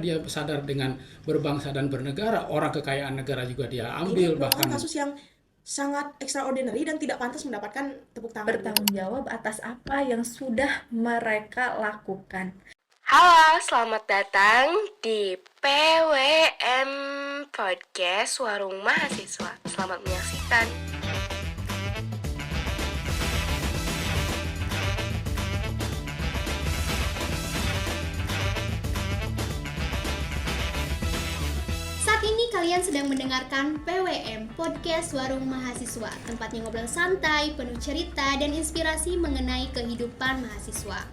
dia sadar dengan berbangsa dan bernegara, orang kekayaan negara juga dia Ini ambil, merupakan bahkan kasus yang sangat extraordinary dan tidak pantas mendapatkan tepuk tangan gitu. bertanggung jawab atas apa yang sudah mereka lakukan. Halo, selamat datang di PWM Podcast Warung Mahasiswa. Selamat menyaksikan. Saat ini kalian sedang mendengarkan PWM, Podcast Warung Mahasiswa, tempatnya ngobrol santai, penuh cerita dan inspirasi mengenai kehidupan mahasiswa.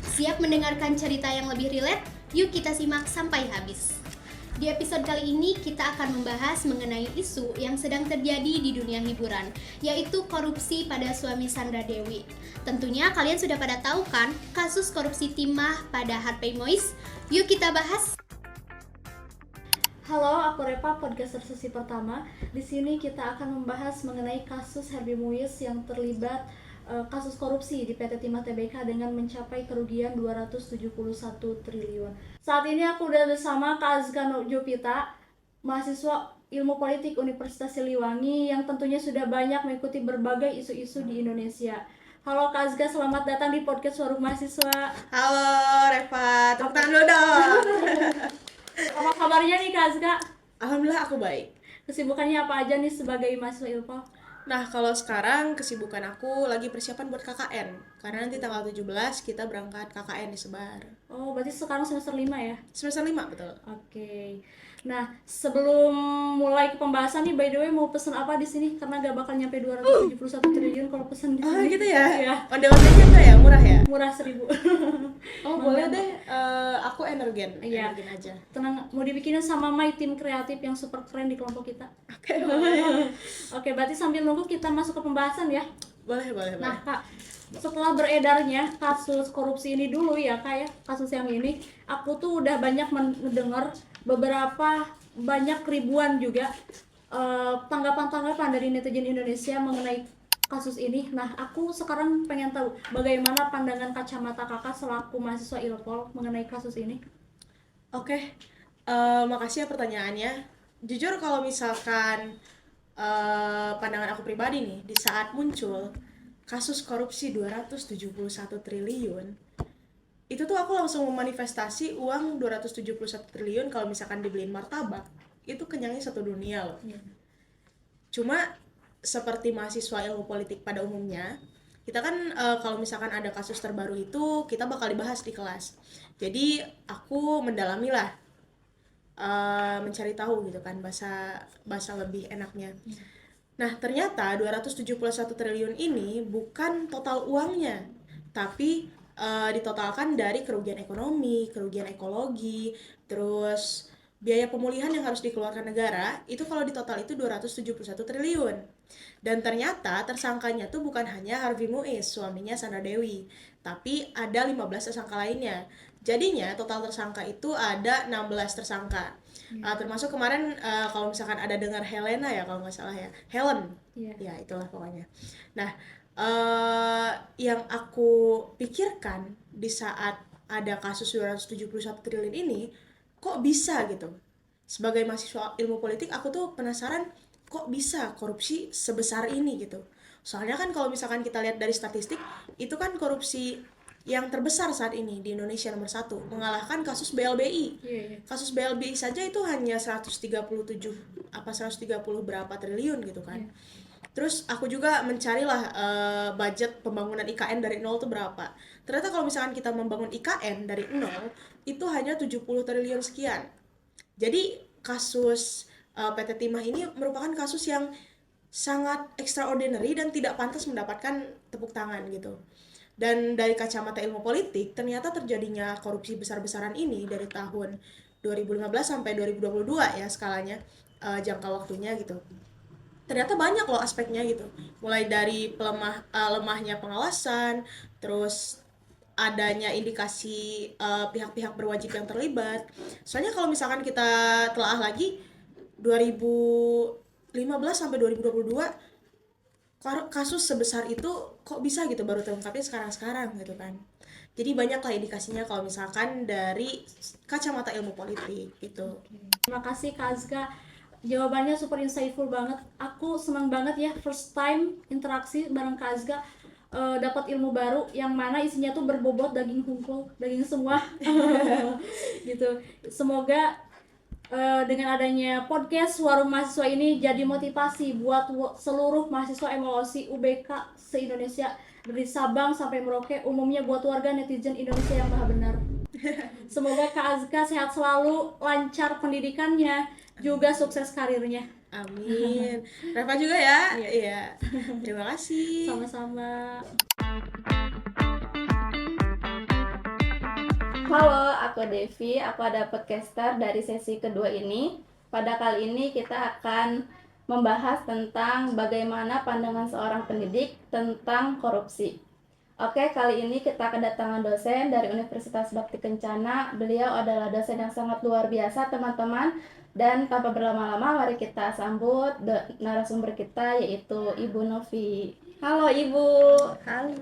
Siap mendengarkan cerita yang lebih relate? Yuk kita simak sampai habis. Di episode kali ini kita akan membahas mengenai isu yang sedang terjadi di dunia hiburan, yaitu korupsi pada suami Sandra Dewi. Tentunya kalian sudah pada tahu kan kasus korupsi timah pada Harvey Mois? Yuk kita bahas. Halo, aku Repa, podcaster sesi pertama. Di sini kita akan membahas mengenai kasus Harvey Mois yang terlibat kasus korupsi di PT Timah Tbk dengan mencapai kerugian 271 triliun. Saat ini aku udah bersama Kak Azka Jupita, mahasiswa Ilmu Politik Universitas Siliwangi yang tentunya sudah banyak mengikuti berbagai isu-isu di Indonesia. Halo Kak Azka, selamat datang di podcast Warung Mahasiswa. Halo Reva, tepuk tangan dulu dong. Apa kabarnya nih Kak Azka? Alhamdulillah aku baik. Kesibukannya apa aja nih sebagai mahasiswa Ilpol? Nah, kalau sekarang kesibukan aku lagi persiapan buat KKN. Karena nanti tanggal 17 kita berangkat KKN di Sebar. Oh, berarti sekarang semester 5 ya? Semester 5, betul. Oke. Nah, sebelum mulai ke pembahasan nih, by the way mau pesen apa di sini? Karena gak bakal nyampe 271 triliun kalau pesen di sini. Oh gitu ya? Iya. Onde-ondenya enggak ya? Murah ya? Murah 1.000. Oh boleh deh, aku energen. Iya. Energen aja. Tenang, mau dibikinin sama my tim kreatif yang super keren di kelompok kita. Oke, boleh. Oke, berarti sambil nunggu kita masuk ke pembahasan ya. Boleh. Nah, Kak, setelah beredarnya kasus korupsi ini dulu ya, Kak ya, kasus yang ini, aku tuh udah banyak mendengar beberapa banyak ribuan juga tanggapan-tanggapan dari netizen Indonesia mengenai kasus ini. Nah, aku sekarang pengen tahu bagaimana pandangan kacamata Kakak selaku mahasiswa Ilpol mengenai kasus ini. Oke, makasih ya pertanyaannya. Jujur kalau misalkan pandangan aku pribadi nih, di saat muncul kasus korupsi 271 triliun, itu tuh aku langsung memanifestasi uang 271 triliun kalau misalkan dibeliin martabak, itu kenyangnya satu dunia loh. Cuma seperti mahasiswa ilmu politik pada umumnya, kita kan kalau misalkan ada kasus terbaru itu kita bakal dibahas di kelas. Jadi aku mendalami lah, mencari tahu gitu kan, bahasa lebih enaknya. Nah, ternyata 271 triliun ini bukan total uangnya, tapi ditotalkan dari kerugian ekonomi, kerugian ekologi, terus biaya pemulihan yang harus dikeluarkan negara, itu kalau di total itu 271 triliun. Dan ternyata tersangkanya tuh bukan hanya Harvey Mois, suaminya Sandra Dewi, tapi ada 15 tersangka lainnya. Jadinya total tersangka itu ada 16 tersangka. Termasuk kemarin kalau misalkan ada dengar Helena ya, kalau nggak salah ya, Helen. Ya itulah pokoknya. Nah, yang aku pikirkan di saat ada kasus 271 triliun ini, kok bisa gitu? Sebagai mahasiswa ilmu politik, aku tuh penasaran kok bisa korupsi sebesar ini gitu. Soalnya kan kalau misalkan kita lihat dari statistik, itu kan korupsi yang terbesar saat ini di Indonesia nomor 1, mengalahkan kasus BLBI. Kasus BLBI saja itu hanya 130 berapa triliun gitu kan. Terus aku juga mencarilah budget pembangunan IKN dari nol itu berapa. Ternyata kalau misalkan kita membangun IKN dari nol, itu hanya 70 triliun sekian. Jadi kasus PT Timah ini merupakan kasus yang sangat extraordinary dan tidak pantas mendapatkan tepuk tangan gitu. Dan dari kacamata ilmu politik, ternyata terjadinya korupsi besar-besaran ini dari tahun 2015 sampai 2022 ya skalanya, jangka waktunya gitu. Ternyata banyak loh aspeknya gitu. Mulai dari lemahnya pengawasan, terus adanya indikasi pihak-pihak berwajib yang terlibat. Soalnya kalau misalkan kita telaah lagi 2015 sampai 2022 kasus sebesar itu kok bisa gitu baru terungkapnya sekarang-sekarang gitu kan. Jadi banyaklah indikasinya kalau misalkan dari kacamata ilmu politik gitu. Terima kasih Kak Azka, jawabannya super insightful banget. Aku senang banget ya first time interaksi bareng Kak Azka, dapat ilmu baru yang mana isinya tuh berbobot daging hungkul, daging semua. Gitu. Semoga dengan adanya podcast Warung Mahasiswa ini jadi motivasi buat seluruh mahasiswa MLOC UBK se-Indonesia dari Sabang sampai Merauke, umumnya buat warga netizen Indonesia yang maha benar. Semoga Kak Azka sehat selalu, lancar pendidikannya, juga sukses karirnya. Amin. Reva juga ya. Iya. Terima kasih. Sama-sama. Halo, aku Devi, aku ada podcaster dari sesi kedua ini. Pada kali ini kita akan membahas tentang bagaimana pandangan seorang pendidik tentang korupsi. Oke, kali ini kita kedatangan dosen dari Universitas Bakti Kencana. Beliau adalah dosen yang sangat luar biasa, teman-teman. Dan tanpa berlama-lama, mari kita sambut narasumber kita, yaitu Ibu Novi. Halo Ibu. Halo.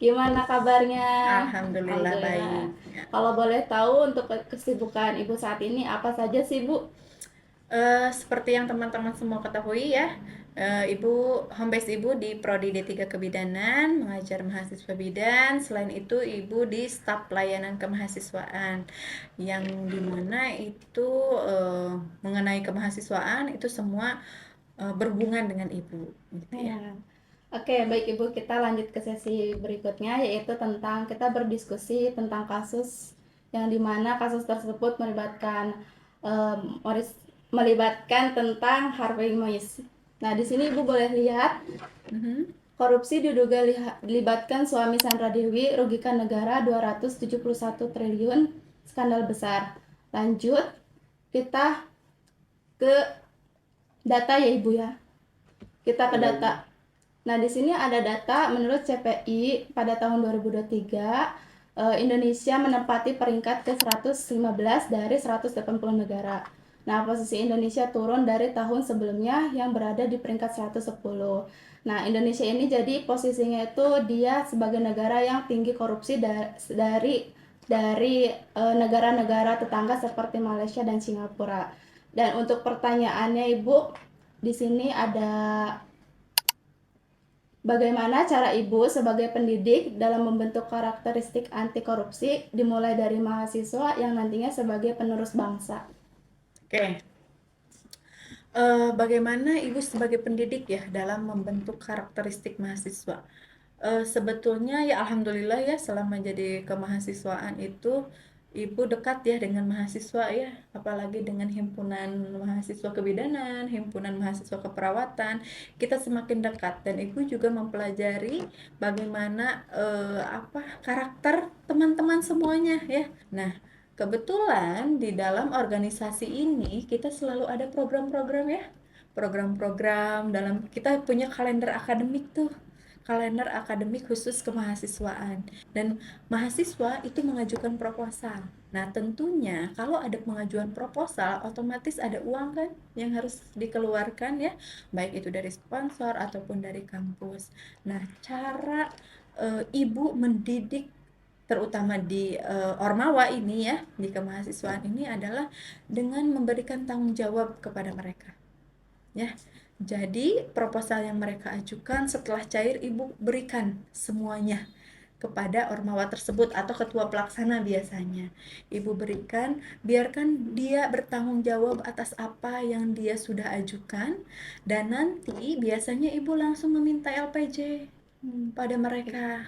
Gimana kabarnya? Alhamdulillah baik. Kalau boleh tahu untuk kesibukan Ibu saat ini apa saja sih Bu? Seperti yang teman-teman semua ketahui ya, Ibu home base Ibu di Prodi D3 Kebidanan, mengajar mahasiswa bidan. Selain itu Ibu di staf pelayanan kemahasiswaan, yang dimana itu mengenai kemahasiswaan itu semua berhubungan dengan Ibu gitu ya. Oke, baik Ibu, kita lanjut ke sesi berikutnya, yaitu tentang kita berdiskusi tentang kasus yang dimana kasus tersebut melibatkan tentang Harvey Moise. Nah, di sini Ibu boleh lihat korupsi diduga dilibatkan suami Sandra Dewi, rugikan negara 271 triliun, skandal besar. Lanjut, kita ke data ya Ibu ya. Kita ke data. Nah, di sini ada data menurut CPI pada tahun 2023, Indonesia menempati peringkat ke-115 dari 180 negara. Nah, posisi Indonesia turun dari tahun sebelumnya yang berada di peringkat 110. Nah, Indonesia ini jadi posisinya itu dia sebagai negara yang tinggi korupsi dari negara-negara tetangga seperti Malaysia dan Singapura. Dan untuk pertanyaannya Ibu, di sini ada bagaimana cara Ibu sebagai pendidik dalam membentuk karakteristik anti korupsi dimulai dari mahasiswa yang nantinya sebagai penerus bangsa? Oke. Bagaimana Ibu sebagai pendidik ya dalam membentuk karakteristik mahasiswa? Sebetulnya ya alhamdulillah ya, selama jadi kemahasiswaan itu Ibu dekat ya dengan mahasiswa ya, apalagi dengan himpunan mahasiswa kebidanan, himpunan mahasiswa keperawatan, kita semakin dekat. Dan Ibu juga mempelajari bagaimana karakter teman-teman semuanya ya. Nah, kebetulan di dalam organisasi ini kita selalu ada program-program ya, program-program dalam, kita punya kalender akademik tuh, kalender akademik khusus kemahasiswaan, dan mahasiswa itu mengajukan proposal. Nah, tentunya kalau ada pengajuan proposal otomatis ada uang kan yang harus dikeluarkan ya, baik itu dari sponsor ataupun dari kampus. Nah, cara Ibu mendidik terutama di Ormawa ini ya, di kemahasiswaan ini adalah dengan memberikan tanggung jawab kepada mereka ya. Jadi proposal yang mereka ajukan setelah cair Ibu berikan semuanya kepada Ormawa tersebut atau ketua pelaksana biasanya. Ibu berikan, biarkan dia bertanggung jawab atas apa yang dia sudah ajukan, dan nanti biasanya Ibu langsung meminta LPJ pada mereka.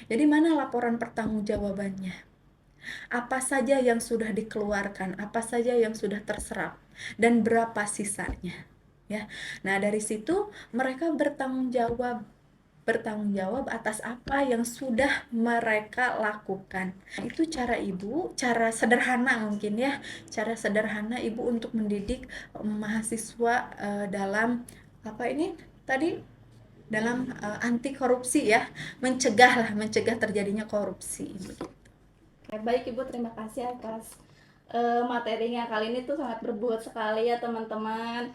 Jadi mana laporan pertanggungjawabannya? Apa saja yang sudah dikeluarkan, apa saja yang sudah terserap, dan berapa sisanya? Ya. Nah, dari situ mereka bertanggung jawab atas apa yang sudah mereka lakukan. Itu cara Ibu, cara sederhana mungkin ya, cara sederhana Ibu untuk mendidik mahasiswa dalam dalam anti korupsi ya, mencegah terjadinya korupsi begitu. Oke, baik Ibu, terima kasih atas materinya kali ini tuh sangat berbobot sekali ya teman-teman.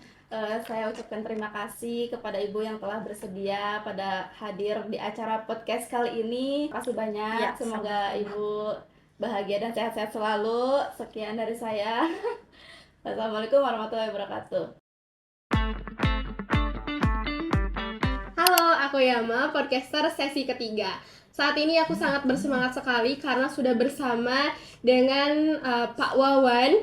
Saya ucapkan terima kasih kepada Ibu yang telah bersedia pada hadir di acara podcast kali ini. Terima kasih banyak. Ya, Semoga Ibu bahagia dan sehat-sehat selalu. Sekian dari saya. Wassalamualaikum warahmatullahi wabarakatuh. Halo, aku Yama, podcaster sesi ketiga. Saat ini aku sangat bersemangat sekali karena sudah bersama dengan Pak Wawan,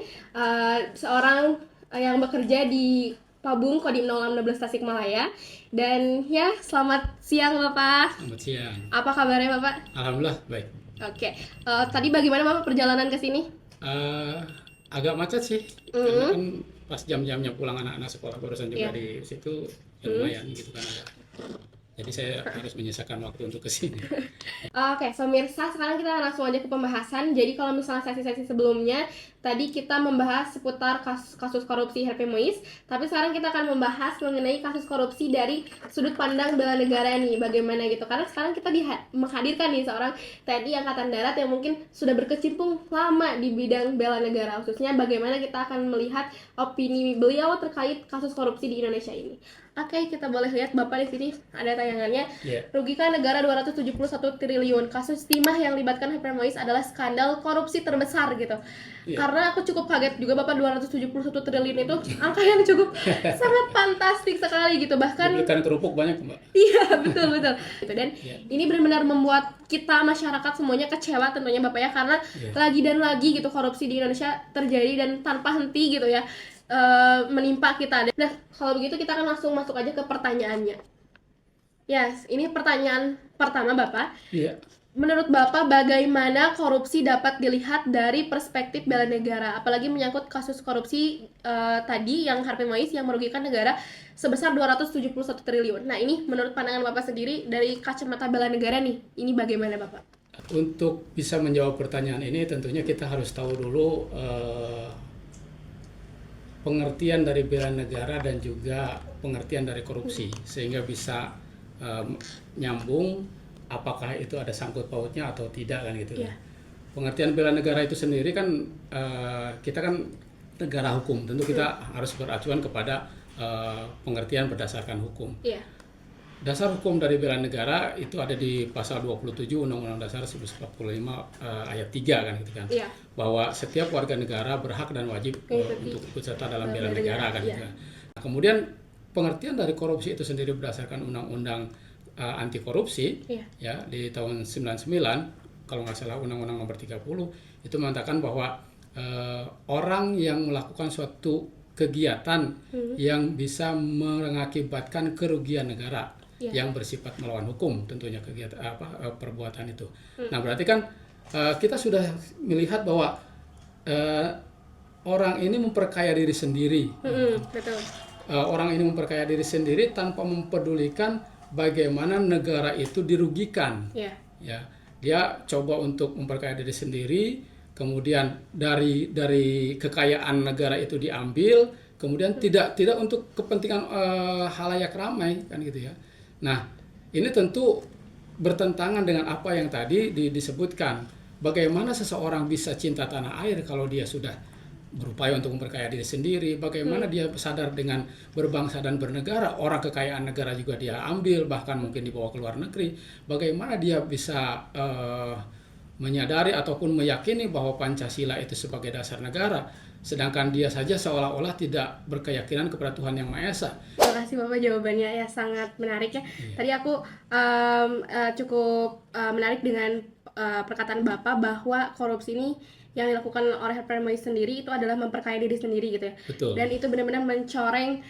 seorang yang bekerja di Pabung Kodim 0616 Tasikmalaya. Dan ya, selamat siang Bapak. Selamat siang. Apa kabarnya Bapak? Alhamdulillah baik. Oke, tadi bagaimana Bapak perjalanan ke sini? Agak macet sih, karena kan pas jam-jamnya pulang anak-anak sekolah barusan juga di situ ya lumayan gitu kan agak. Jadi saya harus menyisakan waktu untuk kesini. Oke, pemirsa, sekarang kita langsung aja ke pembahasan. Jadi kalau misalnya sesi-sesi sebelumnya, tadi kita membahas seputar kasus korupsi Harvey Mois, tapi sekarang kita akan membahas mengenai kasus korupsi dari sudut pandang bela negara nih, bagaimana gitu. Karena sekarang kita menghadirkan nih seorang TNI Angkatan Darat yang mungkin sudah berkecimpung lama di bidang bela negara, khususnya bagaimana kita akan melihat opini beliau terkait kasus korupsi di Indonesia ini. Oke, kita boleh lihat Bapak di sini ada tayangannya. Rugikan negara 271 triliun. Kasus timah yang libatkan Harvey Mois adalah skandal korupsi terbesar gitu. Karena aku cukup kaget juga Bapak, 271 triliun itu angka yang cukup sangat fantastik sekali gitu. Bahkan Ikan kerupuk banyak, Mbak. iya, betul. Gitu. Dan ini benar-benar membuat kita masyarakat semuanya kecewa tentunya Bapak ya, karena lagi dan lagi gitu korupsi di Indonesia terjadi dan tanpa henti gitu ya. Menimpa kita. Nah, kalau begitu kita akan langsung masuk aja ke pertanyaannya. Yes, ini pertanyaan pertama Bapak. Iya. Menurut Bapak, bagaimana korupsi dapat dilihat dari perspektif bela negara? Apalagi menyangkut kasus korupsi tadi yang Harvey Mois yang merugikan negara sebesar 271 triliun. Nah, ini menurut pandangan Bapak sendiri dari kacamata bela negara nih, ini bagaimana Bapak? Untuk bisa menjawab pertanyaan ini tentunya kita harus tahu dulu pengertian dari bela negara dan juga pengertian dari korupsi, sehingga bisa nyambung apakah itu ada sangkut pautnya atau tidak kan gitu. Pengertian bela negara itu sendiri kan kita kan negara hukum, tentu kita harus beracuan kepada pengertian berdasarkan hukum. Dasar hukum dari bela negara itu ada di pasal 27 Undang-Undang Dasar 1945 ayat 3 kan gitu kan. Bahwa setiap warga negara berhak dan wajib untuk ikut serta dalam bela negara kan gitu kan. Nah, kemudian pengertian dari korupsi itu sendiri berdasarkan Undang-Undang anti korupsi ya di tahun 99 kalau nggak salah, Undang-Undang nomor 30 itu mengatakan bahwa orang yang melakukan suatu kegiatan yang bisa mengakibatkan kerugian negara yang bersifat melawan hukum, tentunya kegiatan perbuatan itu. Nah, berarti kan kita sudah melihat bahwa orang ini memperkaya diri sendiri. Betul. Orang ini memperkaya diri sendiri tanpa mempedulikan bagaimana negara itu dirugikan. Ya, dia coba untuk memperkaya diri sendiri, kemudian dari kekayaan negara itu diambil, kemudian tidak untuk kepentingan halayak ramai kan gitu ya. Nah, ini tentu bertentangan dengan apa yang tadi disebutkan. Bagaimana seseorang bisa cinta tanah air kalau dia sudah berupaya untuk memperkaya diri sendiri? Bagaimana dia sadar dengan berbangsa dan bernegara? Orang kekayaan negara juga dia ambil, bahkan mungkin dibawa ke luar negeri. Bagaimana dia bisa menyadari ataupun meyakini bahwa Pancasila itu sebagai dasar negara, sedangkan dia saja seolah-olah tidak berkeyakinan kepada Tuhan Yang Maha Esa. Terima kasih Bapak, jawabannya ya sangat menarik ya. Tadi aku cukup menarik dengan perkataan Bapak bahwa korupsi ini yang dilakukan oleh Harvey Mois sendiri itu adalah memperkaya diri sendiri gitu ya. Betul. Dan itu benar-benar mencoreng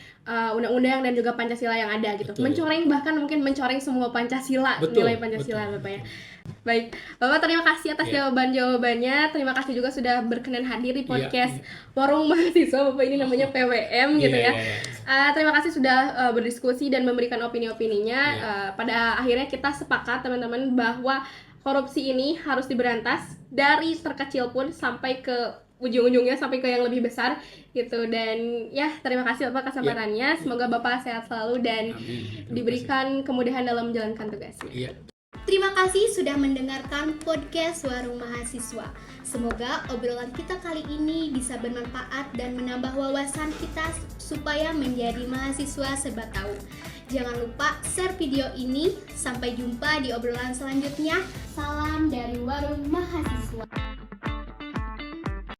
undang-undang dan juga Pancasila yang ada gitu. Betul. Mencoreng, bahkan mungkin mencoreng semua Pancasila, nilai Pancasila. Bapak ya. Baik, Bapak terima kasih atas jawaban-jawabannya. Terima kasih juga sudah berkenan hadir di podcast Warung Mahasiswa. Bapak ini namanya PWM gitu ya. Terima kasih sudah berdiskusi dan memberikan opini-opininya. Pada akhirnya kita sepakat teman-teman bahwa korupsi ini harus diberantas dari terkecil pun sampai ke ujung-ujungnya, sampai ke yang lebih besar gitu. Dan ya, terima kasih Bapak kesempatannya. Semoga Bapak sehat selalu dan diberikan kemudahan dalam menjalankan tugasnya. Terima kasih sudah mendengarkan podcast Warung Mahasiswa. Semoga obrolan kita kali ini bisa bermanfaat dan menambah wawasan kita supaya menjadi mahasiswa serba tahu. Jangan lupa share video ini. Sampai jumpa di obrolan selanjutnya. Salam dari Warung Mahasiswa.